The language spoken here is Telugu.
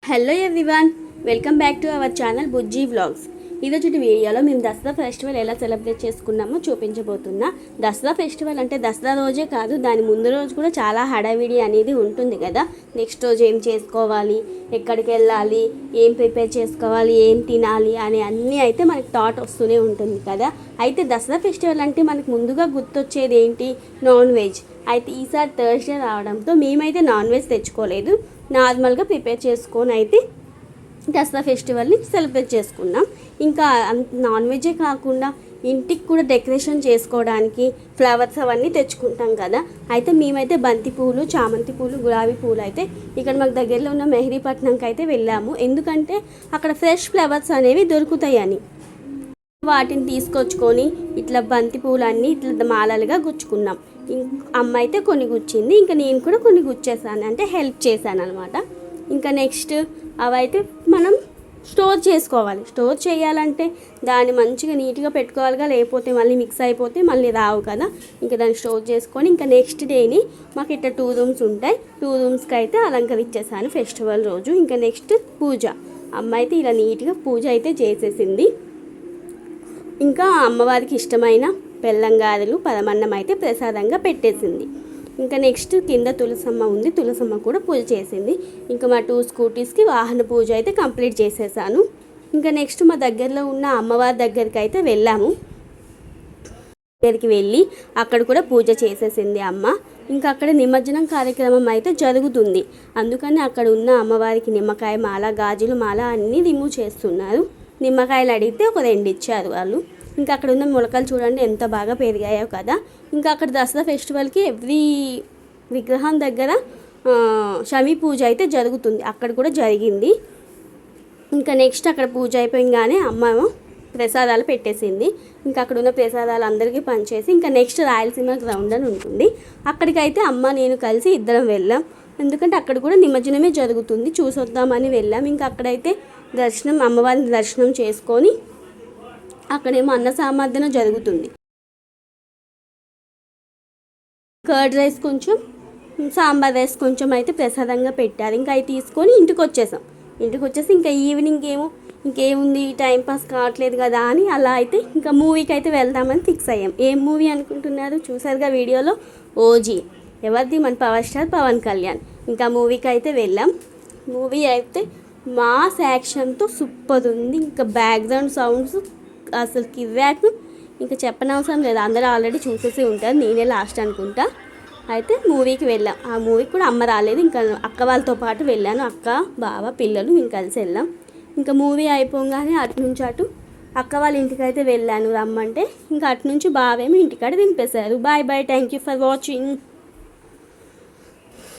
Hello everyone, welcome back to our channel బుజ్జీ వ్లాగ్స్. ఈరోజు వీడియోలో మేము దసరా ఫెస్టివల్ ఎలా సెలబ్రేట్ చేసుకున్నామో చూపించబోతున్నా. దసరా ఫెస్టివల్ అంటే దసరా రోజే కాదు, దాని ముందు రోజు కూడా చాలా హడావిడి అనేది ఉంటుంది కదా. నెక్స్ట్ రోజు ఏం చేసుకోవాలి, ఎక్కడికి వెళ్ళాలి, ఏం ప్రిపేర్ చేసుకోవాలి, ఏం తినాలి అని అన్నీ అయితే మనకి థాట్ వస్తూనే ఉంటుంది కదా. అయితే దసరా ఫెస్టివల్ అంటే మనకు ముందుగా గుర్తొచ్చేది ఏంటి? Non veg. అయితే ఈసారి థర్స్డే రావడంతో మేమైతే నాన్ వెజ్ తెచ్చుకోలేదు, నార్మల్గా ప్రిపేర్ చేసుకొని అయితే దసరా ఫెస్టివల్ని సెలబ్రేట్ చేసుకున్నాం. ఇంకా నాన్ వెజే కాకుండా ఇంటికి కూడా డెకరేషన్ చేసుకోవడానికి ఫ్లవర్స్ అవన్నీ తెచ్చుకుంటాం కదా. అయితే మేమైతే బంతి పూలు, చామంతి పూలు, గులాబీ పూలు అయితే ఇక్కడ మాకు దగ్గరలో ఉన్న మెహదీపట్నంకి అయితే వెళ్ళాము. ఎందుకంటే అక్కడ ఫ్రెష్ ఫ్లవర్స్ అనేవి దొరుకుతాయని వాటిని తీసుకొచ్చుకొని ఇట్లా బంతి పూలన్నీ ఇట్లా మాలలుగా గుచ్చుకున్నాం. అమ్మ అయితే కొన్ని గుచ్చింది, ఇంకా నేను కూడా కొన్ని గుచ్చేసాను, అంటే హెల్ప్ చేశాను అనమాట. ఇంకా నెక్స్ట్ అవైతే మనం స్టోర్ చేసుకోవాలి. స్టోర్ చేయాలంటే దాన్ని మంచిగా నీట్గా పెట్టుకోవాలిగా, లేకపోతే మళ్ళీ మిక్స్ అయిపోతే మళ్ళీ రావు కదా. ఇంకా దాన్ని స్టోర్ చేసుకొని ఇంకా నెక్స్ట్ డేని మాకు ఇట్లా 2 రూమ్స్ ఉంటాయి, 2 రూమ్స్కి అయితే అలంకరించేసాను ఫెస్టివల్ రోజు. ఇంకా నెక్స్ట్ పూజ, అమ్మ అయితే ఇలా నీట్గా పూజ అయితే చేసేసింది. ఇంకా అమ్మవారికి ఇష్టమైన బెల్లం గారెలు, పరమన్నం అయితే ప్రసాదంగా పెట్టేసింది. ఇంకా నెక్స్ట్ కింద తులసమ్మ ఉంది, తులసమ్మ కూడా పూజ చేసింది. ఇంకా మా 2 స్కూటీస్కి వాహన పూజ అయితే కంప్లీట్ చేసేసాను. ఇంకా నెక్స్ట్ మా దగ్గరలో ఉన్న అమ్మవారి దగ్గరికి అయితే వెళ్ళాము. దగ్గరికి వెళ్ళి అక్కడ కూడా పూజ చేసేసింది అమ్మ. ఇంకా అక్కడ నిమజ్జనం కార్యక్రమం అయితే జరుగుతుంది, అందుకని అక్కడ ఉన్న అమ్మవారికి నిమ్మకాయ మాల, గాజులు మాల అన్నీ రిమూవ్ చేస్తున్నారు. నిమ్మకాయలు అడిగితే ఒక 2 ఇచ్చారు వాళ్ళు. ఇంకా అక్కడ ఉన్న మొలకలు చూడండి ఎంత బాగా పెరిగాయో కదా. ఇంకా అక్కడ దసరా ఫెస్టివల్కి ఎవ్రీ విగ్రహం దగ్గర షమీ పూజ అయితే జరుగుతుంది, అక్కడ కూడా జరిగింది. ఇంకా నెక్స్ట్ అక్కడ పూజ అయిపోయింగానే అమ్మ ప్రసాదాలు పెట్టేసింది. ఇంకా అక్కడ ఉన్న ప్రసాదాలు అందరికీ పంచేసి ఇంకా నెక్స్ట్ రాయలసీమ గ్రౌండ్ అని ఉంటుంది, అక్కడికైతే అమ్మ నేను కలిసి ఇద్దరం వెళ్ళాం. ఎందుకంటే అక్కడ కూడా నిమజ్జనమే జరుగుతుంది, చూసొద్దామని వెళ్ళాం. ఇంకా అక్కడైతే దర్శనం, అమ్మవారిని దర్శనం చేసుకొని అక్కడేమో అన్న సామర్థ్యం జరుగుతుంది. కర్డ్ రైస్ కొంచెం, సాంబార్ రైస్ కొంచెం అయితే ప్రసాదంగా పెట్టారు. ఇంకా అవి తీసుకొని ఇంటికి వచ్చేసి ఇంకా ఈవినింగ్ ఇంకేముంది టైంపాస్ కావట్లేదు కదా అని అలా అయితే ఇంకా మూవీకి అయితే వెళ్దామని ఫిక్స్ అయ్యాం. ఏం మూవీ అనుకుంటున్నారు? చూసారుగా వీడియోలో, ఓజీ. ఎవరిది? మన పవర్ స్టార్ పవన్ కళ్యాణ్. ఇంకా మూవీకి అయితే వెళ్ళాం. మూవీ అయితే మాస్ యాక్షన్తో సూపర్ ఉంది. ఇంకా బ్యాక్గ్రౌండ్ సౌండ్స్ అసలు కివ్వాక్, ఇంకా చెప్పనవసరం లేదు, అందరూ ఆల్రెడీ చూసేసి ఉంటారు, నేనే లాస్ట్ అనుకుంటా. అయితే మూవీకి వెళ్ళాం. ఆ మూవీకి కూడా అమ్మ రాలేదు, ఇంకా అక్క వాళ్ళతో పాటు వెళ్ళాను. అక్క, బావ, పిల్లలు మేము కలిసి వెళ్ళాం. ఇంకా మూవీ అయిపోగానే అటు నుంచి అటు అక్క వాళ్ళ ఇంటికి అయితే వెళ్ళాను రమ్మంటే. ఇంకా అటు నుంచి బావేమో ఇంటికాడ దింపేశారు. Bye bye, thank you for watching.